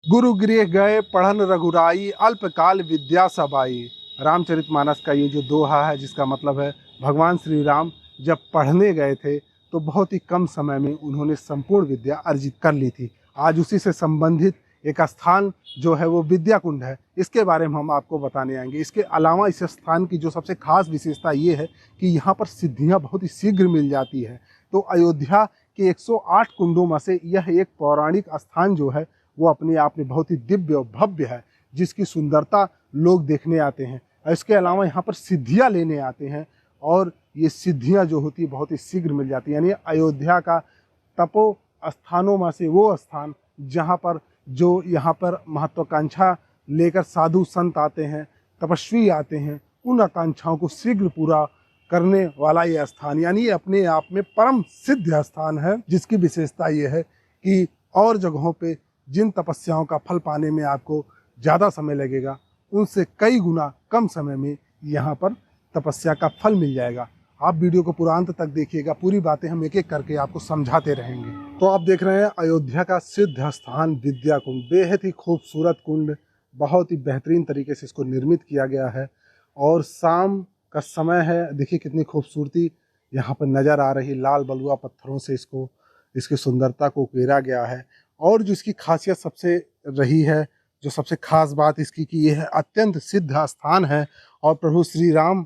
गुरु गृह गए पढ़न रघुराई, अल्पकाल विद्या सब आई। रामचरितमानस का ये जो दोहा है, जिसका मतलब है भगवान श्री राम जब पढ़ने गए थे तो बहुत ही कम समय में उन्होंने संपूर्ण विद्या अर्जित कर ली थी। आज उसी से संबंधित एक स्थान जो है वो विद्या कुंड है, इसके बारे में हम आपको बताने आएंगे। इसके अलावा इस स्थान की जो सबसे खास विशेषता ये है कि यहाँ पर सिद्धियाँ बहुत ही शीघ्र मिल जाती है। तो अयोध्या के 108 कुंडों में से यह एक पौराणिक स्थान जो है वो अपने आप में बहुत ही दिव्य और भव्य है, जिसकी सुंदरता लोग देखने आते हैं। इसके अलावा यहाँ पर सिद्धियाँ लेने आते हैं, और ये सिद्धियाँ जो होती है बहुत ही शीघ्र मिल जाती है। यानी अयोध्या का तपो स्थानों में से वो स्थान जहाँ पर जो यहाँ पर महत्वाकांक्षा लेकर साधु संत आते हैं, तपस्वी आते हैं, उन आकांक्षाओं को शीघ्र पूरा करने वाला ये स्थान, यानी ये अपने आप में परम सिद्ध स्थान है, जिसकी विशेषता ये है कि और जगहों पे जिन तपस्याओं का फल पाने में आपको ज़्यादा समय लगेगा, उनसे कई गुना कम समय में यहाँ पर तपस्या का फल मिल जाएगा। आप वीडियो को पूरा अंत तक देखिएगा, पूरी बातें हम एक एक करके आपको समझाते रहेंगे। तो आप देख रहे हैं अयोध्या का सिद्ध स्थान विद्या कुंड, बेहद ही खूबसूरत कुंड, बहुत ही बेहतरीन तरीके से इसको निर्मित किया गया है। और शाम का समय है, देखिए कितनी खूबसूरती यहाँ पर नज़र आ रही, लाल बलुआ पत्थरों से इसको इसकी सुंदरता को घेरा गया है। और जो इसकी खासियत सबसे रही है, जो सबसे खास बात इसकी कि यह अत्यंत सिद्ध स्थान है, और प्रभु श्री राम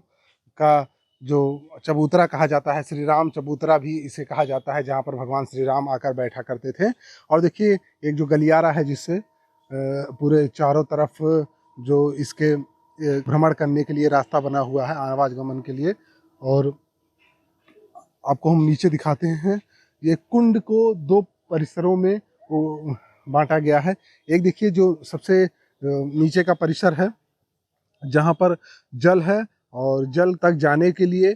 का जो चबूतरा कहा जाता है, श्री राम चबूतरा भी इसे कहा जाता है, जहाँ पर भगवान श्री राम आकर बैठा करते थे। और देखिए एक जो गलियारा है, जिससे पूरे चारों तरफ जो इसके भ्रमण करने के लिए रास्ता बना हुआ है, आवागमन के लिए। और आपको हम नीचे दिखाते हैं, ये कुंड को दो परिसरों में बांटा गया है। एक देखिए जो सबसे नीचे का परिसर है, जहाँ पर जल है, और जल तक जाने के लिए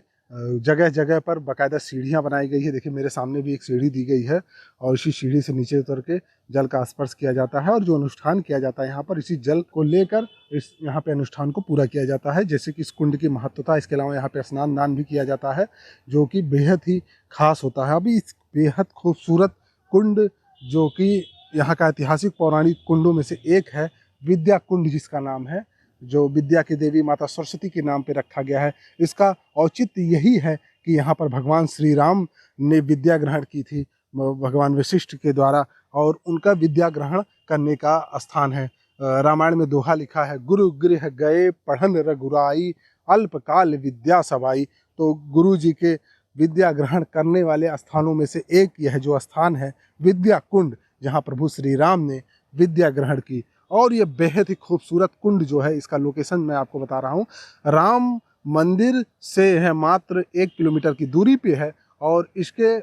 जगह जगह पर बाकायदा सीढ़ियाँ बनाई गई है। देखिए मेरे सामने भी एक सीढ़ी दी गई है, और इसी सीढ़ी से नीचे उतर के जल का स्पर्श किया जाता है, और जो अनुष्ठान किया जाता है यहाँ पर, इसी जल को लेकर इस यहाँ पे अनुष्ठान को पूरा किया जाता है। जैसे कि इस कुंड की महत्वता, इसके अलावा यहाँ पे स्नान दान भी किया जाता है, जो कि बेहद ही खास होता है। अभी इस बेहद खूबसूरत कुंड, जो कि यहाँ का ऐतिहासिक पौराणिक कुंडों में से एक है, विद्या कुंड जिसका नाम है, जो विद्या की देवी माता सरस्वती के नाम पे रखा गया है। इसका औचित्य यही है कि यहाँ पर भगवान श्री राम ने विद्या ग्रहण की थी भगवान वशिष्ठ के द्वारा, और उनका विद्या ग्रहण करने का स्थान है। रामायण में दोहा लिखा है, गुरु गृह गए पढ़न रघुराई, अल्पकाल विद्या सबाई। तो गुरु जी के विद्या ग्रहण करने वाले स्थानों में से एक यह जो स्थान है विद्या कुंड, जहाँ प्रभु श्री राम ने विद्या ग्रहण की। और ये बेहद ही खूबसूरत कुंड जो है, इसका लोकेशन मैं आपको बता रहा हूँ, राम मंदिर से है मात्र 1 किलोमीटर की दूरी पे है। और इसके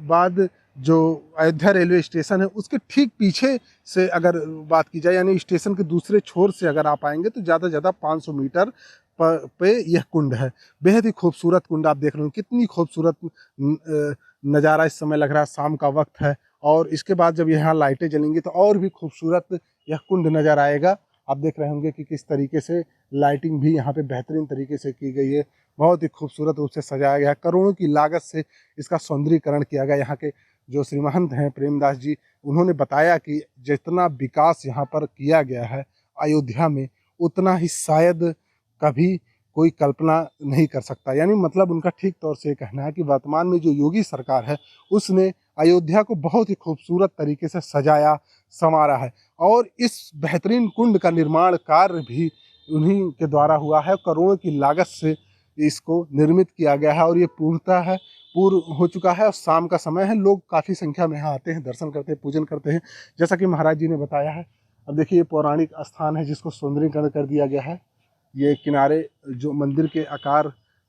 बाद जो अयोध्या रेलवे स्टेशन है, उसके ठीक पीछे से अगर बात की जाए, यानी स्टेशन के दूसरे छोर से अगर आप आएंगे तो ज़्यादा से ज़्यादा 500 मीटर पे यह कुंड है। बेहद ही खूबसूरत कुंड आप देख रहे हो, कितनी खूबसूरत नज़ारा इस समय लग रहा है, शाम का वक्त है। और इसके बाद जब यहाँ लाइटें जलेंगी तो और भी खूबसूरत यह कुंड नज़र आएगा। आप देख रहे होंगे कि किस तरीके से लाइटिंग भी यहाँ पे बेहतरीन तरीके से की गई है, बहुत ही खूबसूरत रूप से सजाया गया है। करोड़ों की लागत से इसका सौंदर्यीकरण किया गया। यहाँ के जो श्रीमहंत हैं प्रेमदास जी, उन्होंने बताया कि जितना विकास यहाँ पर किया गया है अयोध्या में, उतना ही शायद कभी कोई कल्पना नहीं कर सकता। यानी मतलब उनका ठीक तौर से कहना है कि वर्तमान में जो योगी सरकार है, उसने अयोध्या को बहुत ही खूबसूरत तरीके से सजाया संवारा है। और इस बेहतरीन कुंड का निर्माण कार्य भी उन्हीं के द्वारा हुआ है, करोड़ों की लागत से इसको निर्मित किया गया है। और ये पूर्णतः है, पूर्ण हो चुका है, और शाम का समय है, लोग काफ़ी संख्या में यहाँ आते हैं, दर्शन करते हैं, पूजन करते हैं, जैसा कि महाराज जी ने बताया है। अब देखिए ये पौराणिक स्थान है, जिसको सौंदर्यीकरण कर दिया गया है। ये किनारे जो मंदिर के आकार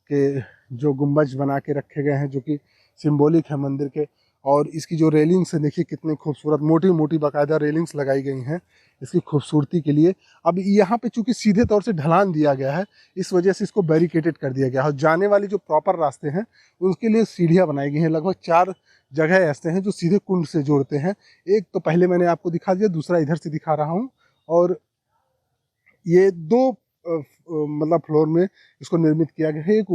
के जो गुंबज बना के रखे गए हैं, जो कि सिंबॉलिक है मंदिर के। और इसकी जो रेलिंग्स है, देखिए कितनी खूबसूरत मोटी मोटी बाकायदा रेलिंग्स लगाई गई हैं इसकी खूबसूरती के लिए। अब यहाँ पे चूंकि सीधे तौर से ढलान दिया गया है, इस वजह से इसको बैरिकेटेड कर दिया गया है। और जाने वाली जो प्रॉपर रास्ते हैं, उनके लिए सीढ़ियाँ बनाई गई हैं। लगभग 4 जगह ऐसे हैं जो सीधे कुंड से जोड़ते हैं। एक तो पहले मैंने आपको दिखा दिया, दूसरा इधर से दिखा रहा हूँ। और ये 2 मतलब फ्लोर में इसको निर्मित किया गया है। एक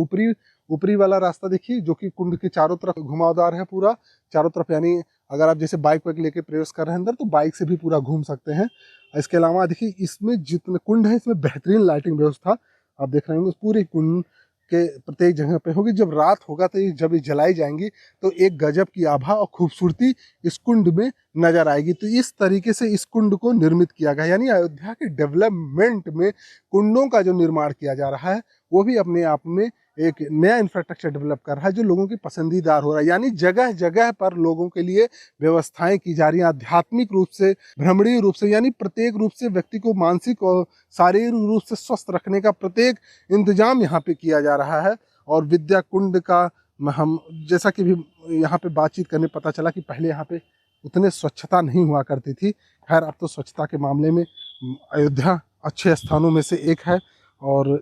ऊपरी वाला रास्ता देखिए, जो कि कुंड के चारों तरफ घुमावदार है पूरा, चारों तरफ, यानी अगर आप जैसे बाइक वाइक लेके प्रवेश कर रहे हैं अंदर तो बाइक से भी पूरा घूम सकते हैं। इसके अलावा देखिए इसमें जितने कुंड है इसमें बेहतरीन लाइटिंग व्यवस्था आप देख रहे होंगे, पूरे कुंड के प्रत्येक जगह पे होगी। जब रात होगा तो जब ये जलाई जाएंगी तो एक गजब की आभा और खूबसूरती इस कुंड में नजर आएगी। तो इस तरीके से इस कुंड को निर्मित किया गया, यानी अयोध्या के डेवलपमेंट में कुंडों का जो निर्माण किया जा रहा है वो भी अपने आप में एक नया इंफ्रास्ट्रक्चर डेवलप कर रहा है जो लोगों की पसंदीदार हो रहा है। यानी जगह जगह पर लोगों के लिए व्यवस्थाएं की जा रही हैं, आध्यात्मिक रूप से, भ्रमणीय रूप से, यानी प्रत्येक रूप से व्यक्ति को मानसिक और शारीरिक रूप से स्वस्थ रखने का प्रत्येक इंतजाम यहाँ पे किया जा रहा है। और विद्या कुंड का हम जैसा कि भी यहाँ पे बातचीत करने पता चला कि पहले यहाँ पे उतने स्वच्छता नहीं हुआ करती थी। खैर अब तो स्वच्छता के मामले में अयोध्या अच्छे स्थानों में से एक है। और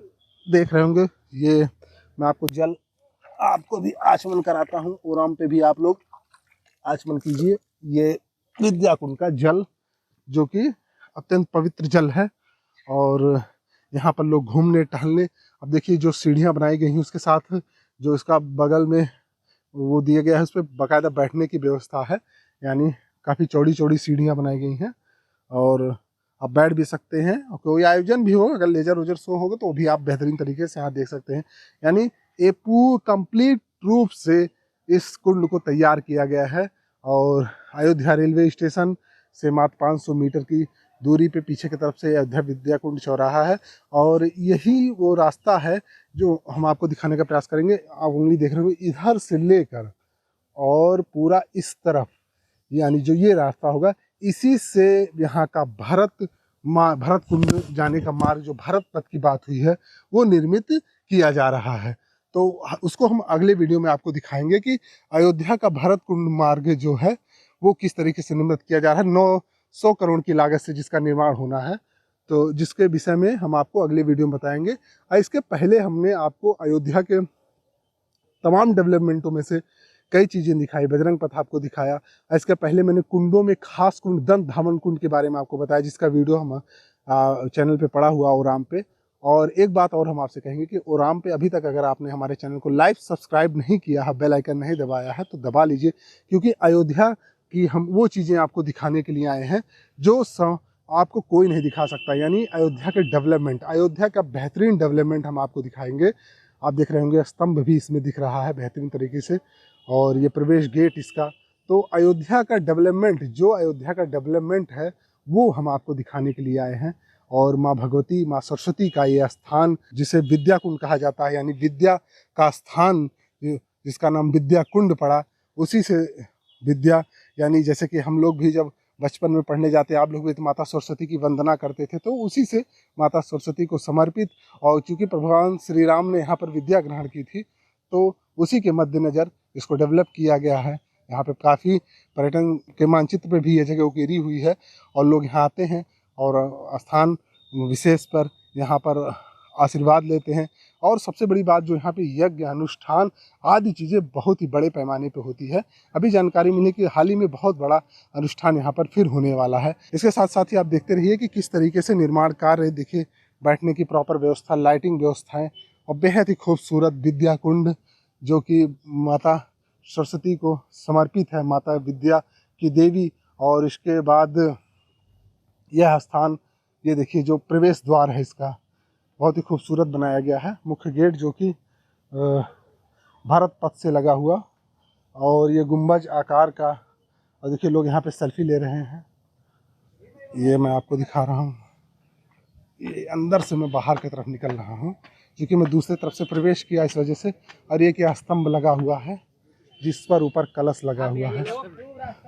देख रहे होंगे ये मैं आपको जल आपको भी आचमन कराता हूँ। ओराम पे भी आप लोग आचमन कीजिए। ये विद्या कुंड का जल जो कि अत्यंत पवित्र जल है और यहाँ पर लोग घूमने टहलने, अब देखिए जो सीढ़ियाँ बनाई गई हैं उसके साथ जो इसका बगल में वो दिया गया है उस पर बाकायदा बैठने की व्यवस्था है, यानी काफ़ी चौड़ी चौड़ी सीढ़ियाँ बनाई गई हैं और आप बैठ भी सकते हैं। और कोई आयोजन भी हो, अगर लेजर वेजर शो होगा तो वो भी आप बेहतरीन तरीके से यहाँ देख सकते हैं। यानी ये पूर्ण कंप्लीट रूप से इस कुंड को तैयार किया गया है। और अयोध्या रेलवे स्टेशन से मात्र 500 मीटर की दूरी पे पीछे की तरफ से अयोध्या विद्या कुंड चौराहा है और यही वो रास्ता है जो हम आपको दिखाने का प्रयास करेंगे। आप उंगली देख रहे हो इधर से लेकर और पूरा इस तरफ, यानी जो ये रास्ता होगा इसी से यहाँ का भरत कुंड जाने का मार्ग, जो भरत पथ की बात हुई है, वो निर्मित किया जा रहा है। तो उसको हम अगले वीडियो में आपको दिखाएंगे कि अयोध्या का भरत कुंड मार्ग जो है वो किस तरीके से निर्मित किया जा रहा है। 900 करोड़ की लागत से जिसका निर्माण होना है, तो जिसके विषय में हम आपको अगले वीडियो में बताएंगे। और इसके पहले हमने आपको अयोध्या के तमाम डेवलपमेंटों में से कई चीज़ें दिखाई, बजरंग पथ आपको दिखाया। इसके पहले मैंने कुंडों में खास कुंड दंत धामन कुंड के बारे में आपको बताया, जिसका वीडियो हम चैनल पे पड़ा हुआ ओराम पे। और एक बात और हम आपसे कहेंगे कि ओराम पे अभी तक अगर आपने हमारे चैनल को लाइव सब्सक्राइब नहीं किया है, बेल आइकन नहीं दबाया है तो दबा लीजिए, क्योंकि अयोध्या की हम वो चीज़ें आपको दिखाने के लिए आए हैं जो आपको कोई नहीं दिखा सकता। यानी अयोध्या के डेवलपमेंट, अयोध्या का बेहतरीन डेवलपमेंट हम आपको दिखाएंगे। आप देख रहे होंगे स्तंभ भी इसमें दिख रहा है बेहतरीन तरीके से, और ये प्रवेश गेट इसका। तो अयोध्या का डेवलपमेंट, जो अयोध्या का डेवलपमेंट है वो हम आपको दिखाने के लिए आए हैं। और माँ भगवती, माँ सरस्वती का ये स्थान जिसे विद्या कुंड कहा जाता है, यानी विद्या का स्थान जिसका नाम विद्या कुंड पड़ा, उसी से विद्या, यानी जैसे कि हम लोग भी जब बचपन में पढ़ने जाते, आप लोग भी तो माता सरस्वती की वंदना करते थे, तो उसी से माता सरस्वती को समर्पित। और चूँकि भगवान श्री राम ने यहाँ पर विद्या ग्रहण की थी तो उसी के मद्देनज़र इसको डेवलप किया गया है। यहाँ पे काफ़ी पर्यटन के मानचित्र पे भी ये जगह उकेरी हुई है और लोग यहाँ आते हैं और स्थान विशेष पर यहाँ पर आशीर्वाद लेते हैं। और सबसे बड़ी बात जो यहाँ पे यज्ञ अनुष्ठान आदि चीज़ें बहुत ही बड़े पैमाने पे होती है। अभी जानकारी मिली कि हाल ही में बहुत बड़ा अनुष्ठान यहाँ पर फिर होने वाला है। इसके साथ साथ ही आप देखते रहिए कि किस तरीके से निर्माण कार्य, देखिए बैठने की प्रॉपर व्यवस्था, लाइटिंग व्यवस्थाएँ और बेहद ही खूबसूरत विद्या कुंड जो कि माता सरस्वती को समर्पित है, माता विद्या की देवी। और इसके बाद यह स्थान, ये देखिए जो प्रवेश द्वार है इसका बहुत ही खूबसूरत बनाया गया है। मुख्य गेट जो कि भारत पथ से लगा हुआ, और ये गुंबज आकार का। और देखिए लोग यहाँ पे सेल्फी ले रहे हैं, ये मैं आपको दिखा रहा हूँ। ये अंदर से मैं बाहर की तरफ निकल रहा हूँ क्योंकि मैं दूसरी तरफ से प्रवेश किया इस वजह से। और ये क्या स्तंभ लगा हुआ है जिस पर ऊपर कलश लगा हुआ है।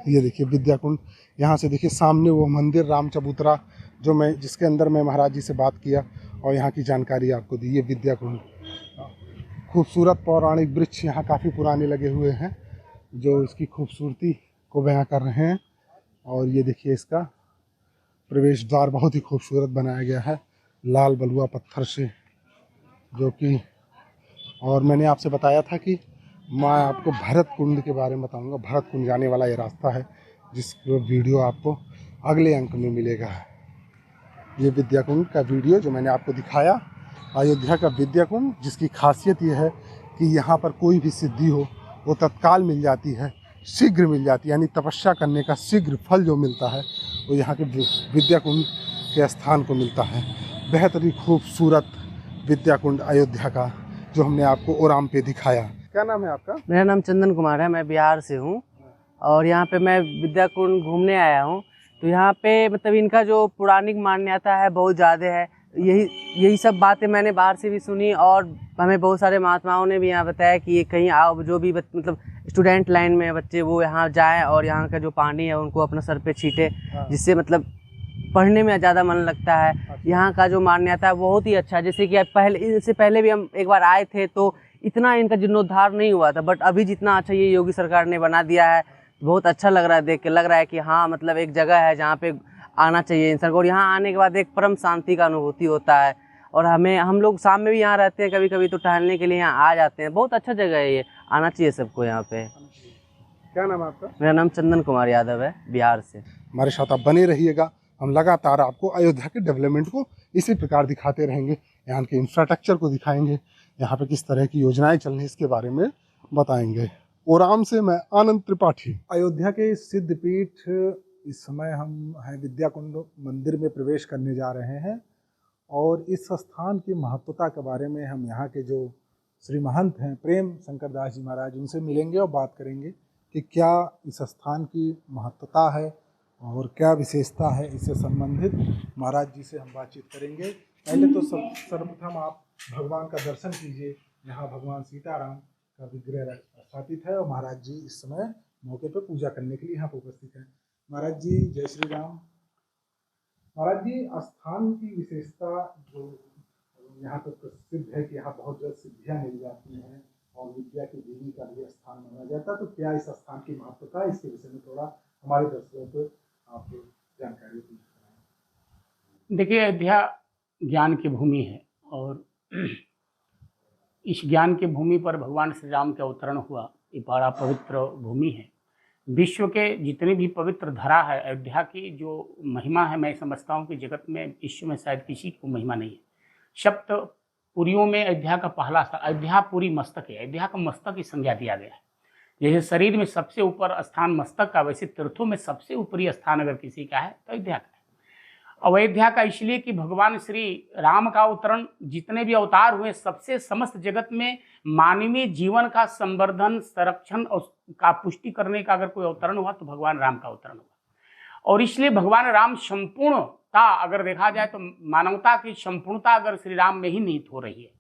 ये देखिए विद्या कुंड, यहाँ से देखिए सामने वो मंदिर राम चबूतरा जो मैं जिसके अंदर मैं महाराज जी से बात किया और यहाँ की जानकारी आपको दी। ये विद्या कुंड, खूबसूरत पौराणिक वृक्ष यहाँ काफ़ी पुराने लगे हुए हैं जो इसकी खूबसूरती को बयां कर रहे हैं। और ये देखिए इसका प्रवेश द्वार बहुत ही खूबसूरत बनाया गया है लाल बलुआ पत्थर से, जो कि, और मैंने आपसे बताया था कि मैं आपको भरत कुंड के बारे में बताऊंगा। भरत कुंड जाने वाला ये रास्ता है जिसका वीडियो आपको अगले अंक में मिलेगा। ये विद्या कुंड का वीडियो जो मैंने आपको दिखाया, अयोध्या का विद्या कुंड, जिसकी खासियत ये है कि यहाँ पर कोई भी सिद्धि हो वो तत्काल मिल जाती है। शीघ्र मिल जाती है, यानी तपस्या करने का शीघ्र फल जो मिलता है वो यहाँ के विद्या कुंड के स्थान को मिलता है। बेहद ही खूबसूरत विद्या कुंड अयोध्या का जो हमने आपको ओराम पे दिखाया। क्या नाम है आपका? मेरा नाम चंदन कुमार है, मैं बिहार से हूँ और यहाँ पे मैं विद्या कुंड घूमने आया हूँ। तो यहाँ पे मतलब इनका जो पौराणिक मान्यता है बहुत ज़्यादा है। यही सब बातें मैंने बाहर से भी सुनी और हमें बहुत सारे महात्माओं ने भी यहाँ बताया कि कहीं आओ, जो भी मतलब स्टूडेंट लाइन में बच्चे वो यहाँ जाएं और यहाँ का जो पानी है उनको अपना सर पे छींटे, जिससे मतलब पढ़ने में ज़्यादा मन लगता है। यहाँ का जो मान्यता है बहुत ही अच्छा है। जैसे कि इससे पहले भी हम एक बार आए थे तो इतना इनका जीर्णोद्धार नहीं हुआ था, बट अभी जितना अच्छा ये योगी सरकार ने बना दिया है बहुत अच्छा लग रहा है। देख के लग रहा है कि हाँ मतलब एक जगह है जहाँ पे आना चाहिए इंसान को, और यहाँ आने के बाद एक परम शांति का अनुभूति होता है। और हम लोग शाम में भी यहाँ रहते हैं कभी कभी, तो टहलने के लिए यहाँ आ जाते हैं। बहुत अच्छा जगह है ये, आना चाहिए सबको यहाँ पे। क्या नाम है आपका? मेरा नाम चंदन कुमार यादव है, बिहार से। हमारे साथ आप बने रहिएगा, हम लगातार आपको अयोध्या के डेवलपमेंट को इसी प्रकार दिखाते रहेंगे। यहाँ के इंफ्रास्ट्रक्चर को दिखाएंगे, यहाँ पे किस तरह की योजनाएं चल रही हैं इसके बारे में बताएंगे। ओराम से मैं आनंद त्रिपाठी। अयोध्या के सिद्धपीठ इस समय हम हैं विद्या कुंड मंदिर में प्रवेश करने जा रहे हैं और इस स्थान की महत्वता के बारे में हम यहाँ के जो श्री महंत हैं प्रेम शंकर दास जी महाराज, उनसे मिलेंगे और बात करेंगे कि क्या इस स्थान की महत्वता है और क्या विशेषता है। इससे संबंधित महाराज जी से हम बातचीत करेंगे। पहले तो सर्वप्रथम आप भगवान का दर्शन कीजिए। यहाँ भगवान सीताराम का विग्रह स्थापित है और महाराज जी इस समय मौके पर पूजा करने के लिए यहाँ पर उपस्थित हैं। महाराज जी जय श्री राम। महाराज जी, स्थान की विशेषता जो यहाँ पर प्रसिद्ध है कि यहाँ बहुत जल्द सिद्धियाँ मिल जाती हैं और विद्या की देवी का भी स्थान माना जाता है, तो क्या इस स्थान की महत्वता है, इसके विषय में थोड़ा हमारे दर्शकों को आप जानकारी दीजिए। देखिए, अयोध्या ज्ञान की भूमि है और इस ज्ञान की भूमि पर भगवान श्री राम का अवतरण हुआ। ये बड़ा पवित्र भूमि है। विश्व के जितनी भी पवित्र धरा है, अयोध्या की जो महिमा है, मैं समझता हूँ कि जगत में विश्व में शायद किसी को महिमा नहीं है। सप्त पुरियों में अयोध्या का पहला स्थान, अयोध्या पुरी मस्तक है। अयोध्या का मस्तक की संज्ञा दिया गया है। जैसे शरीर में सबसे ऊपर स्थान मस्तक का, वैसे तीर्थों में सबसे ऊपरी स्थान अगर किसी का है तो अयोध्या का है। अयोध्या का इसलिए कि भगवान श्री राम का अवतरण, जितने भी अवतार हुए सबसे समस्त जगत में मानवीय जीवन का संवर्धन, संरक्षण और का पुष्टि करने का अगर कोई अवतरण हुआ तो भगवान राम का अवतरण हुआ। और इसलिए भगवान राम संपूर्णता अगर देखा जाए तो मानवता की संपूर्णता अगर श्री राम में ही निहित हो रही है।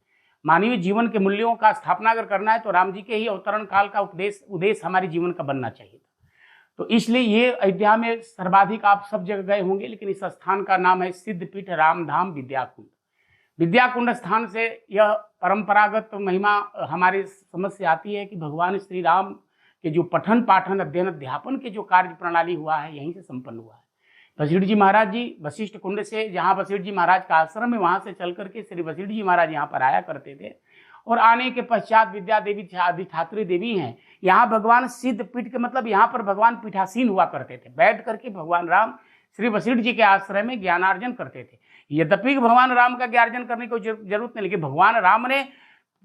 मानवीय जीवन के मूल्यों का स्थापना अगर करना है तो राम जी के ही अवतरण काल का उद्देश्य हमारे जीवन का बनना चाहिए। तो इसलिए ये अयोध्या में सर्वाधिक, आप सब जगह गए होंगे, लेकिन इस स्थान का नाम है सिद्धपीठ रामधाम विद्याकुंड। विद्याकुंड स्थान से यह परंपरागत महिमा हमारे समझ से आती है कि भगवान श्री राम के जो पठन पाठन अध्ययन अध्यापन के जो कार्य प्रणाली हुआ है यहीं से संपन्न हुआ है। वशिष्ठ जी महाराज जी वशिष्ठ कुंड से, जहाँ वशिष्ठ जी महाराज का आश्रम है, वहाँ से चल करके श्री वशिष्ठ जी महाराज यहाँ पर आया करते थे। और आने के पश्चात विद्या देवी अधिष्ठात्री देवी हैं। यहाँ भगवान सिद्ध पीठ के मतलब यहाँ पर भगवान पीठासीन हुआ करते थे। बैठ करके भगवान राम श्री वशिष्ठ जी के आश्रय में ज्ञानार्जन करते थे। यद्यपि भगवान राम का ज्ञानार्जन करने की जरूरत नहीं, लेकिन भगवान राम ने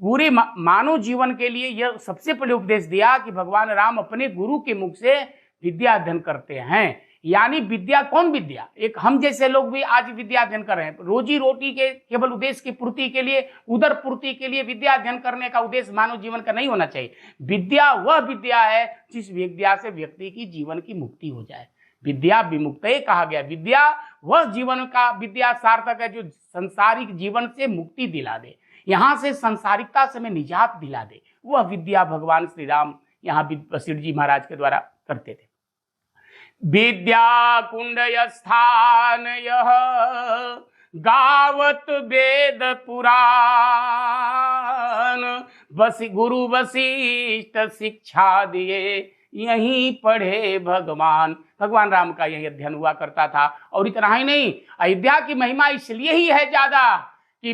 पूरे मानव जीवन के लिए यह सबसे पहले उपदेश दिया कि भगवान राम अपने गुरु के मुख से विद्या अध्ययन करते हैं। यानी विद्या, कौन विद्या? एक हम जैसे लोग भी आज विद्या अध्ययन कर रहे हैं। रोजी रोटी के केवल उद्देश्य की पूर्ति के लिए, उदर पूर्ति के लिए विद्या अध्ययन करने का उद्देश्य मानव जीवन का नहीं होना चाहिए। विद्या वह विद्या है जिस विद्या से व्यक्ति की जीवन की मुक्ति हो जाए। विद्या विमुक्तये कहा गया। विद्या वह जीवन का विद्या सार्थक है जो संसारिक जीवन से मुक्ति दिला दे, यहाँ से संसारिकता से हमें निजात दिला दे। वह विद्या भगवान श्री राम यहाँ वशिष्ठ जी महाराज के द्वारा करते थे। विद्या कुंड स्थान यह गावत वेद पुराण, गुरु वशिष्ठ शिक्षा दिए यहीं पढ़े भगवान। भगवान राम का यही अध्ययन हुआ करता था। और इतना ही नहीं, अयोध्या की महिमा इसलिए ही है ज्यादा कि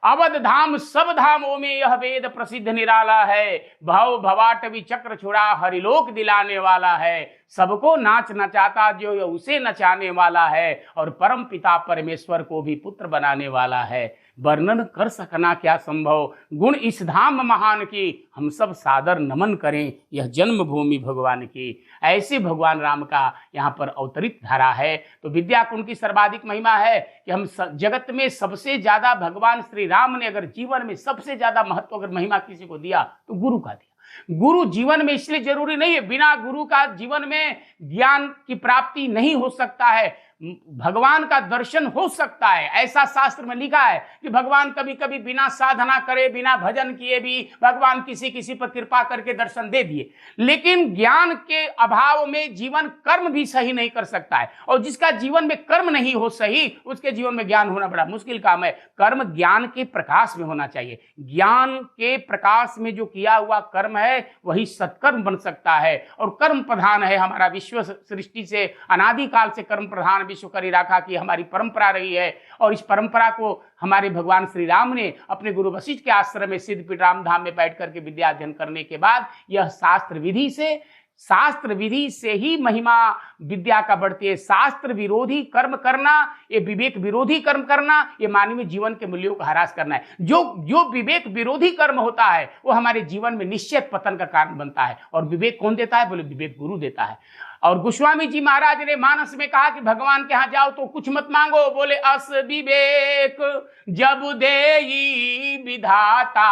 अवध धाम सब धामों में यह वेद प्रसिद्ध निराला है। भव भवाटवी चक्र छुड़ा हरिलोक दिलाने वाला है। सबको नाच नचाता जो ये उसे नचाने वाला है। और परम पिता परमेश्वर को भी पुत्र बनाने वाला है। वर्णन कर सकना क्या संभव गुण इस धाम महान की। हम सब सादर नमन करें यह जन्मभूमि भगवान की। ऐसे भगवान राम का यहाँ पर अवतरित धारा है। तो विद्या कुंड की सर्वाधिक महिमा है कि हम जगत में सबसे ज्यादा भगवान श्री राम ने अगर जीवन में सबसे ज्यादा महत्व अगर महिमा किसी को दिया तो गुरु का दिया। गुरु जीवन में इसलिए जरूरी नहीं है, बिना गुरु का जीवन में ज्ञान की प्राप्ति नहीं हो सकता है, भगवान का दर्शन हो सकता है। ऐसा शास्त्र में लिखा है कि भगवान कभी कभी बिना साधना करे बिना भजन किए भी भगवान किसी किसी पर कृपा करके दर्शन दे दिए। लेकिन ज्ञान के अभाव में जीवन कर्म भी सही नहीं कर सकता है। और जिसका जीवन में कर्म नहीं हो सही उसके जीवन में ज्ञान होना बड़ा मुश्किल काम है। कर्म ज्ञान के प्रकाश में होना चाहिए। ज्ञान के प्रकाश में जो किया हुआ कर्म है वही सत्कर्म बन सकता है। और कर्म प्रधान है हमारा विश्व सृष्टि से अनादिकाल से कर्म प्रधान विश्व करी राखा की हमारी परंपरा रही है। और इस परंपरा को हमारे भगवान श्री राम ने अपने गुरु वशिष्ठ के आश्रम में सिद्धपीठ राम धाम में बैठ करके विद्या अध्ययन करने के बाद यह शास्त्र विधि से ही महिमा विद्या का बढ़ती है। शास्त्र विरोधी कर्म करना, ये विवेक विरोधी कर्म करना, ये मानवीय जीवन के मूल्यों का ह्रास करना है। जो विवेक विरोधी कर्म होता है वो हमारे जीवन में निश्चित पतन का कारण बनता है। और विवेक कौन देता है? बोले विवेक गुरु देता है। और गोस्वामी जी महाराज ने मानस में कहा कि भगवान के यहाँ जाओ तो कुछ मत मांगो, बोले अस विवेक जब देई विधाता।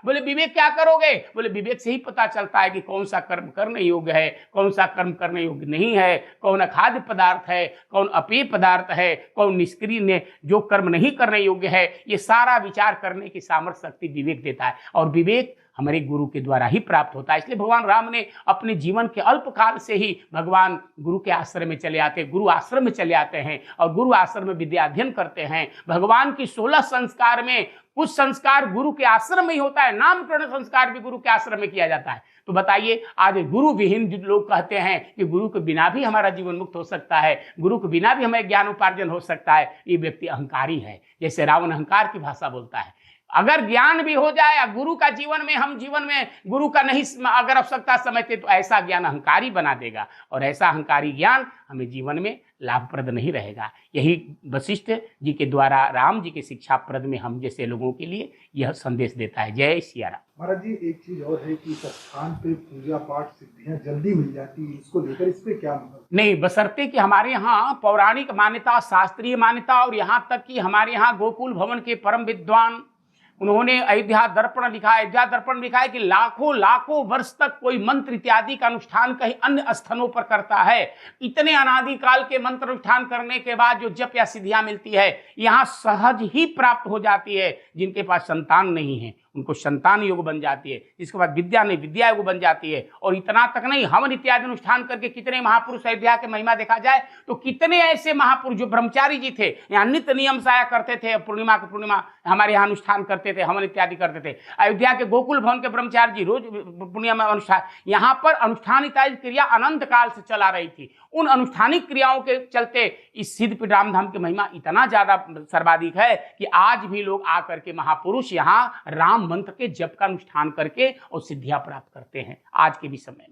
बोले विवेक क्या करोगे? बोले विवेक से ही पता चलता है कि कौन सा कर्म करने योग्य है, कौन सा कर्म करने योग्य नहीं है, कौन अखाद्य पदार्थ है, कौन अपेय पदार्थ है, कौन निष्क्रिय ने जो कर्म नहीं करने योग्य है। ये सारा विचार करने की सामर्थ्य शक्ति विवेक देता है। और विवेक हमारे गुरु के द्वारा ही प्राप्त होता है। इसलिए भगवान राम ने अपने जीवन के अल्प काल से ही भगवान गुरु के आश्रम में चले आते हैं, गुरु आश्रम में चले आते हैं और गुरु आश्रम में विद्या अध्ययन करते हैं। भगवान की 16 संस्कार में कुछ संस्कार गुरु के आश्रम में ही होता है, नामकरण संस्कार भी गुरु के आश्रम में किया जाता है। तो बताइए आज गुरु विहीन जो लोग कहते हैं कि गुरु के बिना भी हमारा जीवन मुक्त हो सकता है, गुरु के बिना भी हमें ज्ञान उपार्जन हो सकता है, ये व्यक्ति अहंकारी है। जैसे रावण अहंकार की भाषा बोलता है। अगर ज्ञान भी हो जाए गुरु का जीवन में, हम जीवन में गुरु का नहीं अगर आवश्यकता समझते तो ऐसा ज्ञान अहंकारी बना देगा और ऐसा अहंकारी ज्ञान हमें जीवन में लाभप्रद नहीं रहेगा। यही वशिष्ठ जी के द्वारा राम जी के शिक्षाप्रद में हम जैसे लोगों के लिए यह संदेश देता है। जय सिया राम। महाराज जी एक चीज और है कि इस स्थान पे पूजा पाठ सिद्धियां जल्दी मिल जाती है, इसको लेकर इस पे क्या मतलब? नहीं, बशर्ते कि हमारे यहाँ पौराणिक मान्यता, शास्त्रीय मान्यता और यहाँ तक कि हमारे यहाँ गोकुल भवन के परम विद्वान उन्होंने अयोध्या दर्पण लिखा है। अयोध्या दर्पण लिखा है कि लाखों वर्ष तक कोई मंत्र इत्यादि का अनुष्ठान कहीं अन्य स्थानों पर करता है। इतने अनादिकाल के मंत्र अनुष्ठान करने के बाद जो जप या सिद्धियां मिलती है यहाँ सहज ही प्राप्त हो जाती है। जिनके पास संतान नहीं है उनको संतान योग बन जाती है, जिसके बाद विद्या नहीं विद्या योग बन जाती है। और इतना तक नहीं, हवन इत्यादि अनुष्ठान करके कितने महापुरुष अयोध्या के महिमा देखा जाए तो कितने ऐसे महापुरुष जो ब्रह्मचारी जी थे, यहाँ नित्य नियम से आया करते थे, पूर्णिमा के पूर्णिमा हमारे यहाँ अनुष्ठान करते थे, हवन इत्यादि करते थे। अयोध्या के गोकुल भवन के ब्रह्मचारी जी रोज पूर्णिमा अनुष्ठान, यहाँ पर अनुष्ठान इत्यादि क्रिया अनंत काल से चला रही थी। उन अनुष्ठानिक क्रियाओं के चलते इस सिद्धपीठ रामधाम की महिमा इतना ज्यादा सर्वाधिक है कि आज भी लोग आकर के महापुरुष यहाँ राम मंत्र के जप का अनुष्ठान करके और सिद्धियां प्राप्त करते हैं आज के भी समय में।